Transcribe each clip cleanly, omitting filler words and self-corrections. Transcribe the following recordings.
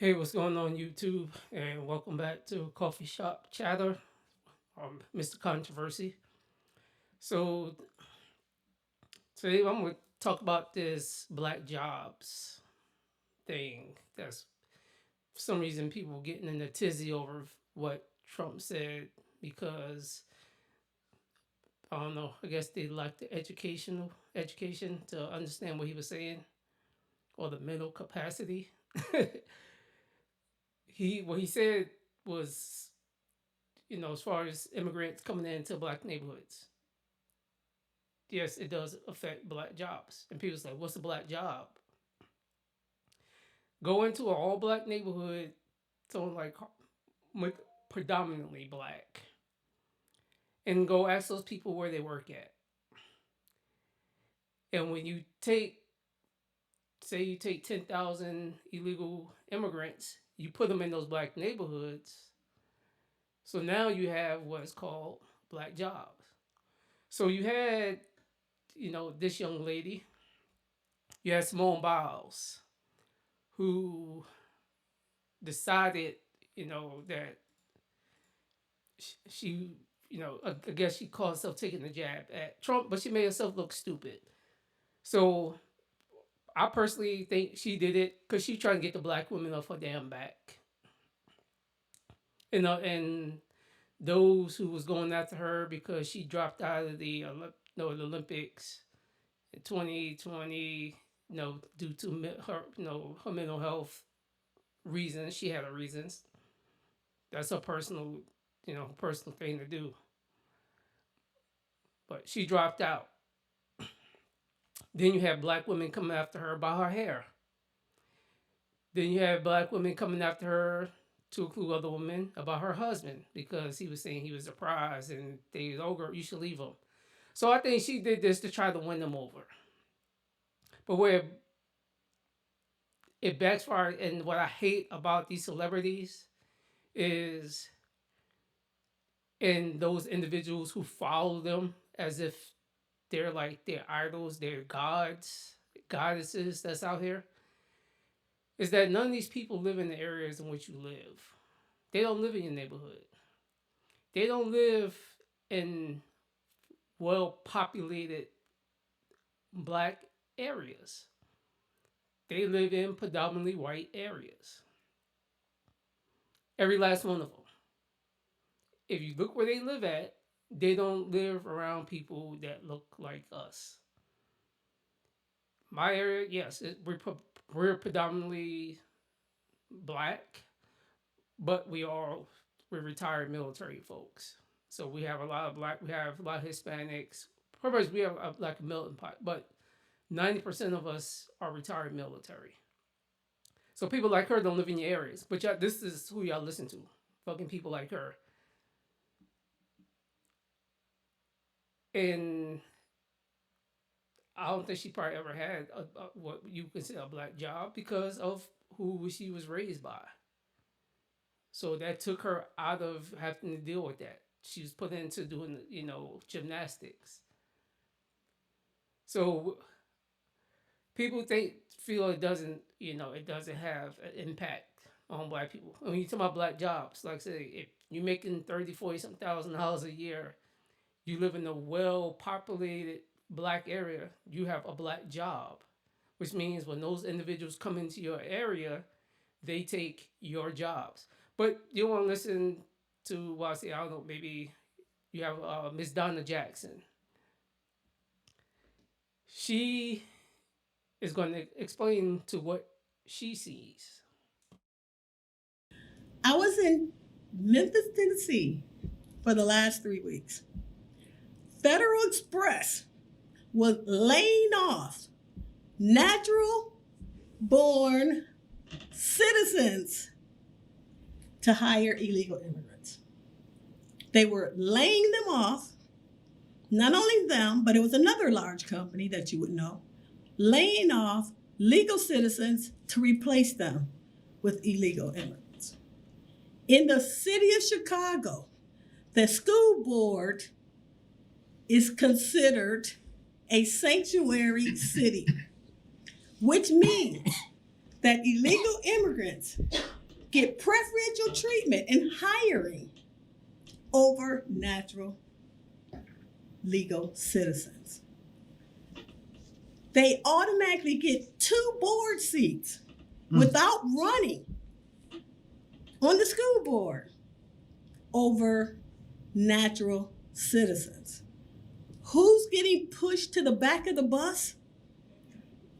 Hey, what's going on YouTube? And welcome back to Coffee Shop Chatter. Mr. Controversy. So today I'm going to talk about this black jobs thing. That's for some reason people getting in a tizzy over what Trump said because I don't know. I guess they lack the education to understand what he was saying or the mental capacity. He what he said was, as far as immigrants coming into black neighborhoods, yes, it does affect black jobs. And people's like, what's a black job? Go into an all black neighborhood, so like predominantly black, and go ask those people where they work at. And when you say you take 10,000 illegal immigrants, you put them in those black neighborhoods. So now you have what's called black jobs. So you had, this young lady, you had Simone Biles, who decided, that she, I guess she called herself taking a jab at Trump, but she made herself look stupid. So I personally think she did it because she trying to get the black women off her damn back. And those who was going after her because she dropped out of the Olympics in 2020, due to her, her mental health reasons. She had her reasons. That's her personal thing to do. But she dropped out. Then you have black women coming after her about her hair. Then you have black women coming after her to include other women about her husband because he was saying he was a prize and they, oh girl, you should leave him. So I think she did this to try to win them over. But where it backfired, and what I hate about these celebrities is in those individuals who follow them as if they're like their idols, their gods, goddesses that's out here, is that none of these people live in the areas in which you live. They don't live in your neighborhood. They don't live in well populated black areas. They live in predominantly white areas. Every last one of them. If you look where they live at, they don't live around people that look like us. My area, yes, we're predominantly black, but we're retired military folks. So we have a lot of black, we have a lot of Hispanics. Pretty much we have like a melting pot, but 90% of us are retired military. So people like her don't live in your areas, but y'all, this is who y'all listen to. Fucking people like her. And I don't think she probably ever had what you consider a black job because of who she was raised by. So that took her out of having to deal with that. She was put into doing, gymnastics. So people feel it doesn't have an impact on black people. When you talk about black jobs, like I say, if you're making 30, 40 something $1,000 a year, you live in a well populated black area, you have a black job, which means when those individuals come into your area, they take your jobs. But you want to listen to, well, I say, I don't know, maybe you have Miss Donna Jackson. She is going to explain to what she sees. I was in Memphis, Tennessee for the last 3 weeks. Federal Express was laying off natural born citizens to hire illegal immigrants. They were laying them off, not only them, but it was another large company that you would know, laying off legal citizens to replace them with illegal immigrants. In the city of Chicago, the school board is considered a sanctuary city, which means that illegal immigrants get preferential treatment in hiring over natural legal citizens. They automatically get 2 board seats without running on the school board over natural citizens. Who's getting pushed to the back of the bus?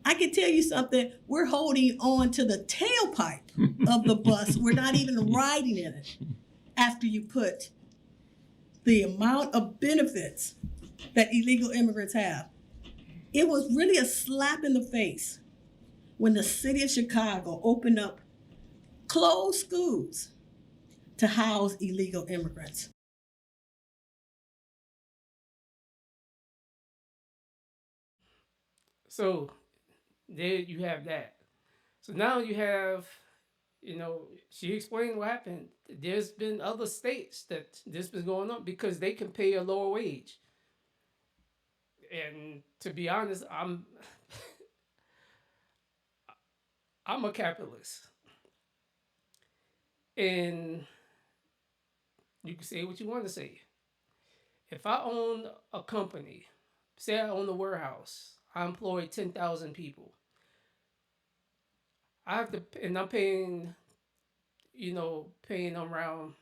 I can tell you something. We're holding on to the tailpipe of the bus. We're not even riding in it after you put the amount of benefits that illegal immigrants have. It was really a slap in the face when the city of Chicago opened up closed schools to house illegal immigrants. So there you have that. So now you have, she explained what happened. There's been other states that this been going on because they can pay a lower wage. And to be honest, I'm a capitalist, and you can say what you want to say. If I own a company, say I own a warehouse, I employ 10,000 people. I have to, and I'm paying, paying them around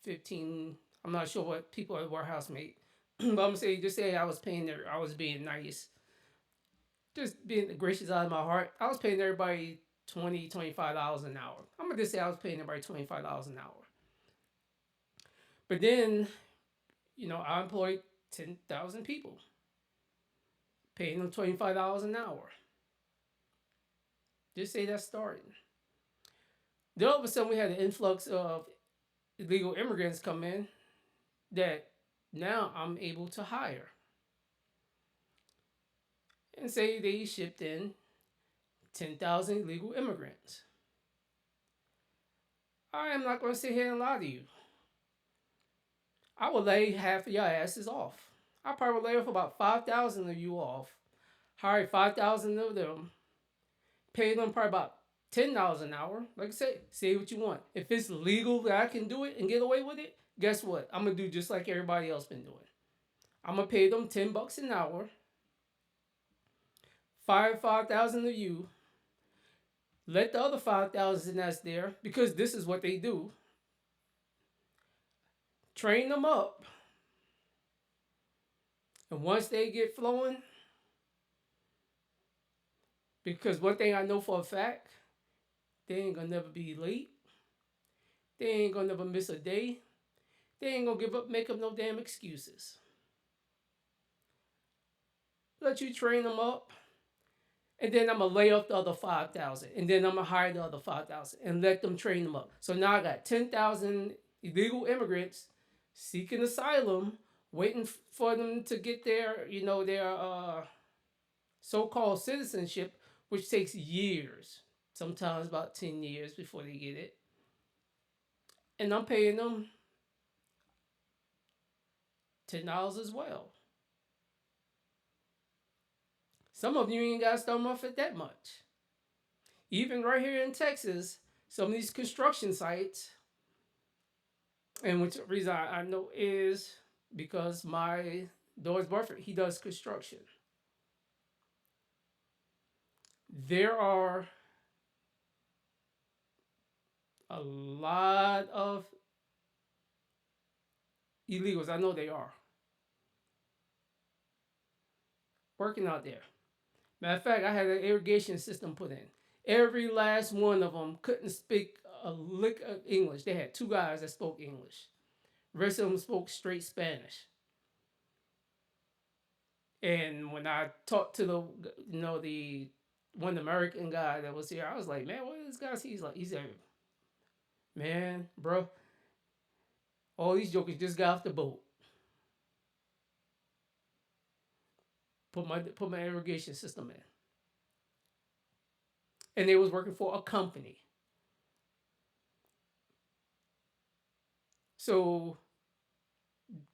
15. I'm not sure what people at the warehouse make, but I'm gonna say, just say I was paying their, I was being nice, just being gracious out of my heart. I was paying everybody 20, $25 an hour. I'm gonna just say I was paying everybody $25 an hour. But then, I employed 10,000 people, paying them $25 an hour. Just say that's starting. Then all of a sudden we had an influx of illegal immigrants come in that now I'm able to hire. And say they shipped in 10,000 illegal immigrants. I am not going to sit here and lie to you. I will lay half of your asses off. I probably lay off about 5,000 of you off, hire 5,000 of them, pay them probably about $10 an hour. Like I said, say what you want. If it's legal that I can do it and get away with it, guess what? I'm gonna do just like everybody else been doing. I'm gonna pay them $10 an hour, fire 5,000 of you, let the other 5,000 that's there, because this is what they do, train them up, and once they get flowing, because one thing I know for a fact, they ain't gonna never be late. They ain't gonna never miss a day. They ain't gonna make up no damn excuses. Let you train them up, and then I'm gonna lay off the other 5,000, and then I'm gonna hire the other 5,000 and let them train them up. So now I got 10,000 illegal immigrants seeking asylum, waiting for them to get their so-called citizenship, which takes years, sometimes about 10 years before they get it. And I'm paying them $10 as well. Some of you ain't got to start them off at that much. Even right here in Texas, some of these construction sites, and which reason I know is because my daughter's boyfriend, he does construction. There are a lot of illegals, I know they are, working out there. Matter of fact, I had an irrigation system put in. Every last one of them couldn't speak a lick of English. They had 2 guys that spoke English. The rest of them spoke straight Spanish. And when I talked to the one American guy that was here, I was like, man, what is this guy? He said, man, bro, all these jokers just got off the boat. Put my irrigation system in, and they was working for a company. So,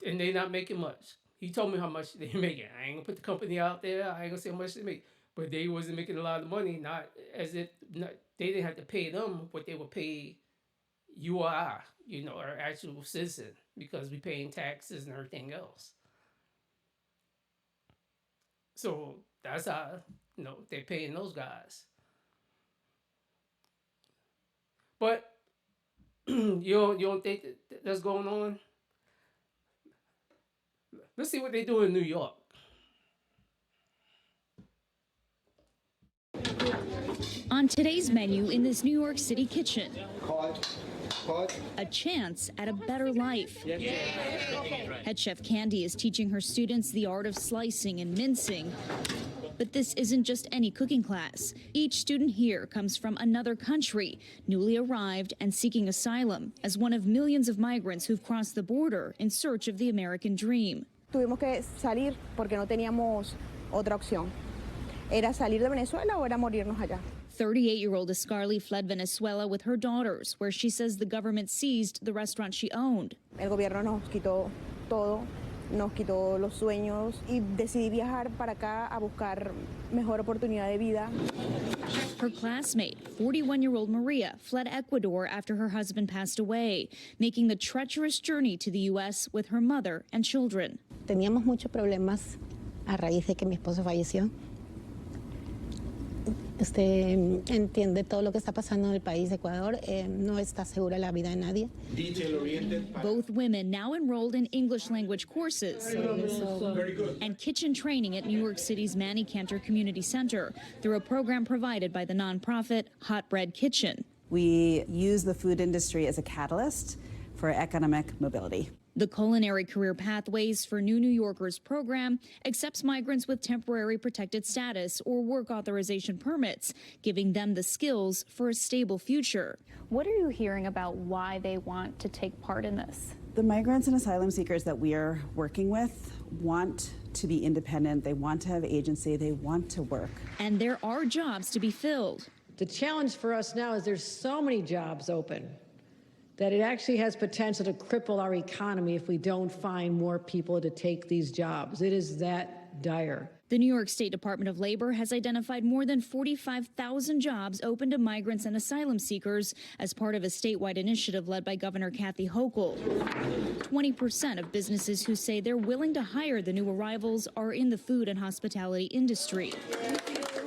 and they not making much. He told me how much they making. I ain't gonna put the company out there. I ain't gonna say how much they make. but they wasn't making a lot of money. Not as if not, they didn't have to pay them what they would pay you or I, our actual citizen, because we paying taxes and everything else. So that's how they're paying those guys. But you don't think that's going on? Let's see what they do in New York. On today's menu in this New York City kitchen, a chance at a better life. Head chef Candy is teaching her students the art of slicing and mincing. But this isn't just any cooking class. Each student here comes from another country, newly arrived and seeking asylum as one of millions of migrants who've crossed the border in search of the American dream. Tuvimos que salir porque no teníamos otra opción. Era salir de Venezuela o era morirnos allá. 38-year-old Escarly fled Venezuela with her daughters, where she says the government seized the restaurant she owned. El gobierno nos quitó todo, nos quitó los sueños y decidí viajar para acá a buscar mejor oportunidad de vida. Her classmate, 41-year-old Maria, fled Ecuador after her husband passed away, making the treacherous journey to the U.S. with her mother and children. Teníamos muchos problemas a raíz de que mi esposo falleció. Usted entiende todo lo que está pasando en el país de Ecuador. No está segura la vida de nadie. Both women now enrolled in English language courses and kitchen training at New York City's Manny Cantor Community Center through a program provided by the nonprofit Hot Bread Kitchen. We use the food industry as a catalyst for economic mobility. The Culinary Career Pathways for New Yorkers program accepts migrants with temporary protected status or work authorization permits, giving them the skills for a stable future. What are you hearing about why they want to take part in this? The migrants and asylum seekers that we are working with want to be independent. They want to have agency. They want to work. And there are jobs to be filled. The challenge for us now is there's so many jobs open that it actually has potential to cripple our economy if we don't find more people to take these jobs. It is that dire. The New York State Department of Labor has identified more than 45,000 jobs open to migrants and asylum seekers as part of a statewide initiative led by Governor Kathy Hochul. 20% of businesses who say they're willing to hire the new arrivals are in the food and hospitality industry.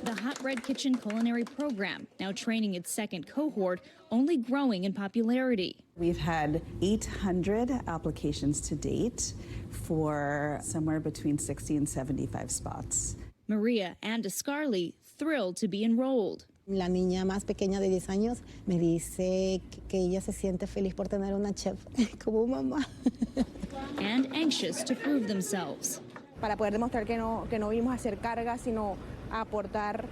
The Hot Bread Kitchen Culinary Program, now training its second cohort, only growing in popularity. We've had 800 applications to date for somewhere between 60 and 75 spots. Maria and Escarly thrilled to be enrolled. La niña más pequeña de 10 años me dice que ella se siente feliz por tener una chef como mamá. And anxious to prove themselves. Para poder demostrar que no vinimos a hacer carga, sino a aportar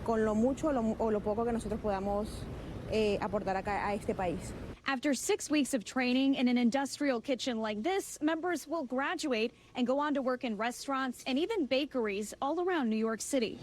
con lo mucho o lo poco que nosotros podamos aportar acá a este país. After 6 weeks of training in an industrial kitchen like this, members will graduate and go on to work in restaurants and even bakeries all around New York City.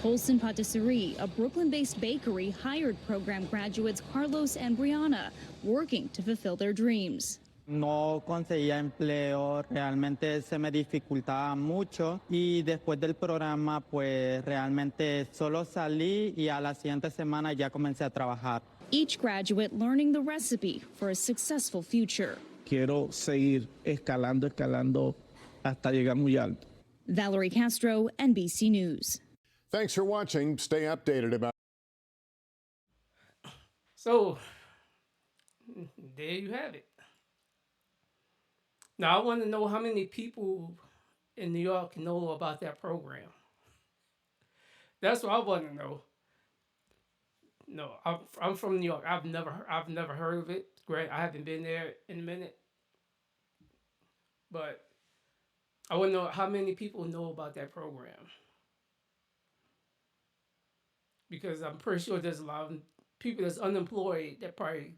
Holson Patisserie, a Brooklyn-based bakery, hired program graduates Carlos and Brianna, working to fulfill their dreams. No conseguía empleo, realmente se me dificultaba mucho y después del programa pues realmente solo salí y a la siguiente semana ya comencé a trabajar. Each graduate learning the recipe for a successful future. Quiero seguir escalando hasta llegar muy alto. Valerie Castro, NBC News. Thanks for watching. Stay updated about. So, there you have it. Now, I want to know how many people in New York know about that program. That's what I want to know. No, I'm from New York. I've never heard of it. Great, I haven't been there in a minute. But I want to know how many people know about that program. Because I'm pretty sure there's a lot of people that's unemployed that probably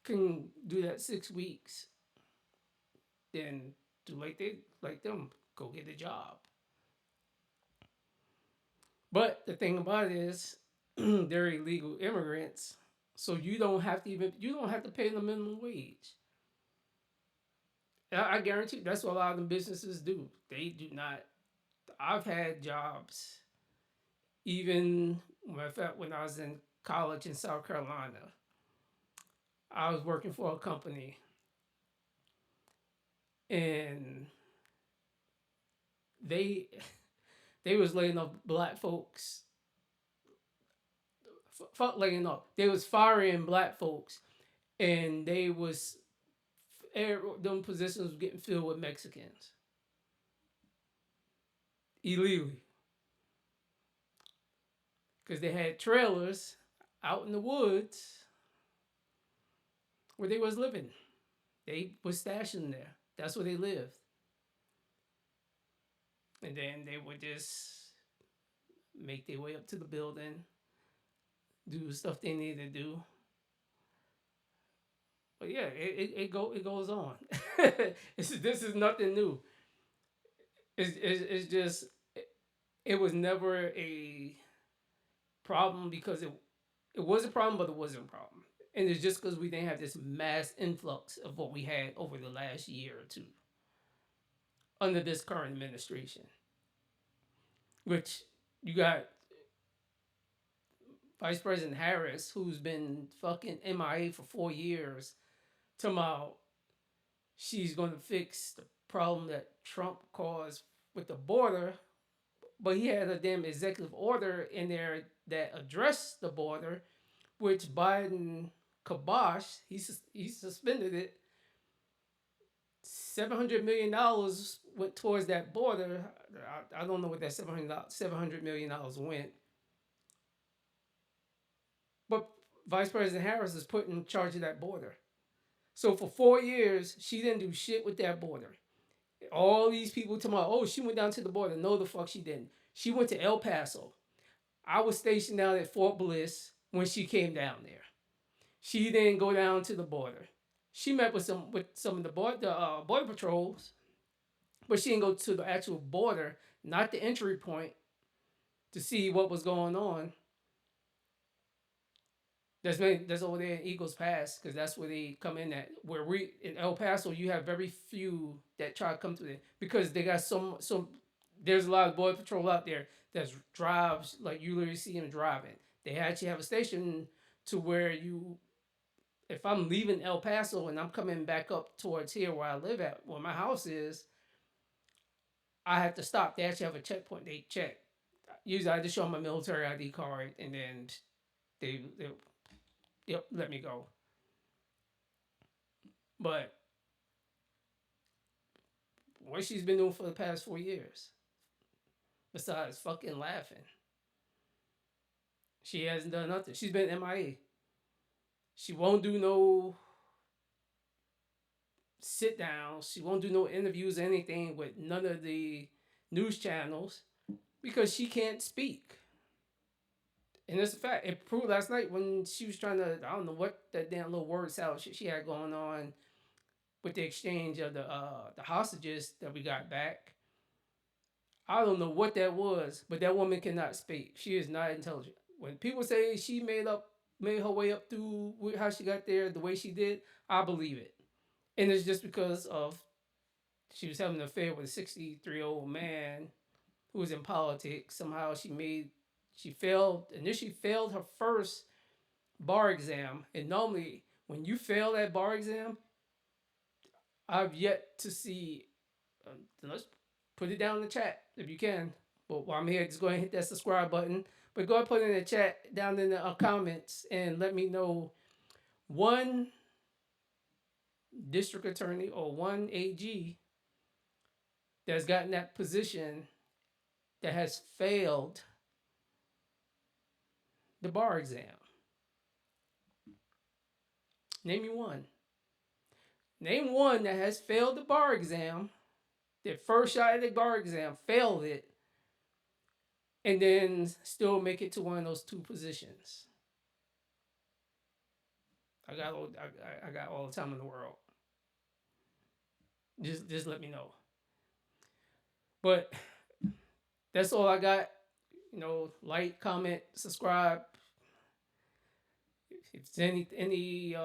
can do that 6 weeks. Then do like them, go get a job. But the thing about it is, they're illegal immigrants, so you don't have to pay them minimum wage. I guarantee that's what a lot of them businesses do. They do not. I've had jobs Even matter of fact, when I was in college in South Carolina, I was working for a company, and they they was laying off black folks. Fuck laying off. They was firing black folks, and they was them positions was getting filled with Mexicans illegally because they had trailers out in the woods where they was living. They was stashing there. That's where they lived. And then they would just make their way up to the building, do the stuff they needed to do. But yeah, it goes on. This is nothing new. It's just it was never a problem because it was a problem, but it wasn't a problem. And it's just because we didn't have this mass influx of what we had over the last year or two under this current administration, which you got Vice President Harris, who's been fucking MIA for 4 years, talking about she's going to fix the problem that Trump caused with the border, but he had a damn executive order in there that addressed the border, which Biden kibosh. He suspended it. $700 million went towards that border. I don't know what that $700 million went, but Vice President Harris is put in charge of that border. So for 4 years, she didn't do shit with that border. All these people talking about, oh, she went down to the border. No, the fuck she didn't. She went to El Paso. I was stationed down at Fort Bliss when she came down there. She didn't go down to the border. She met with some of the border patrols, but she didn't go to the actual border, not the entry point, to see what was going on. That's over there in Eagles Pass, because that's where they come in at. Where we in El Paso, you have very few that try to come through there because they got some. There's a lot of border patrol out there that drives like you literally see them driving. They actually have a station to where you, if I'm leaving El Paso and I'm coming back up towards here where I live at, where my house is, I have to stop. They actually have a checkpoint. They check. Usually, I just show them my military ID card, and then they yep, let me go. But what she's been doing for the past 4 years, besides fucking laughing, she hasn't done nothing. She's been MIA. She won't do no sit downs. She won't do no interviews or anything with none of the news channels because she can't speak. And it's a fact. It proved last night when she was trying to, I don't know what that damn little word salad shit she had going on with the exchange of the hostages that we got back. I don't know what that was, but that woman cannot speak. She is not intelligent. When people say she made her way up through how she got there the way she did, I believe it. And it's just because of she was having an affair with a 63-year-old man who was in politics. Somehow she initially failed her first bar exam. And normally when you fail that bar exam, I've yet to see, let's put it down in the chat if you can. But while I'm here, just go ahead and hit that subscribe button. But go ahead and put it in the chat down in the comments and let me know one district attorney or one AG that's gotten that position that has failed the bar exam. Name me one. Name one that has failed the bar exam, their first shot at the bar exam, failed it, and then still make it to one of those two positions. I got all the time in the world. Just let me know. But that's all I got. Like, comment, subscribe. If there's any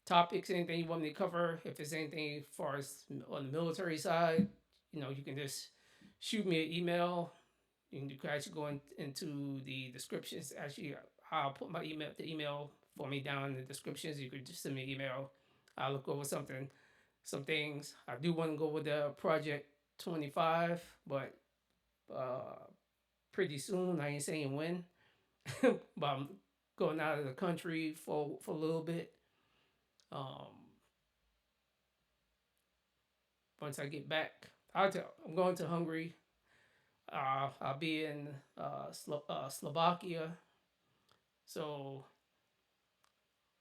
topics, anything you want me to cover, if there's anything as far as on the military side, you can just shoot me an email. You can actually go into the descriptions. Actually, I'll put my the email for me down in the descriptions. You could just send me an email. I'll look over some things. I do want to go with the Project 25, but pretty soon. I ain't saying when, but I'm going out of the country for a little bit. Once I get back, I'm going to Hungary. I'll be in Slovakia. So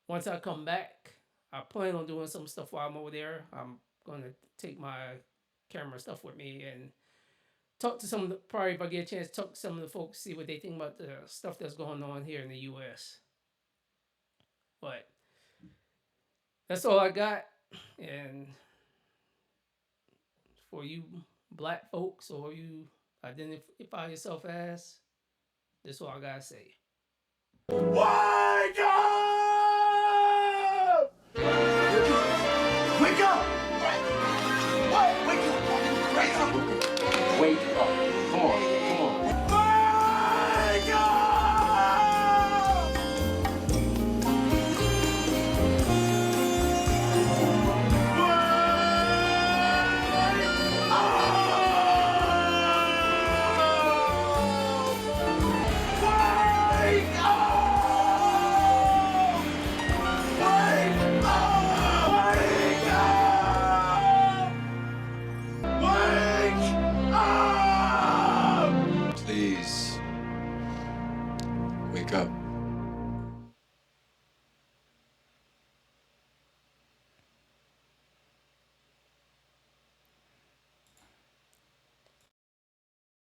once I come back, I plan on doing some stuff while I'm over there. I'm going to take my camera stuff with me and talk to some of the, probably if I get a chance, talk to some of the folks, see what they think about the stuff that's going on here in the U.S. But that's all I got. And for you black folks, or you identify yourself as, that's all I gotta say. What?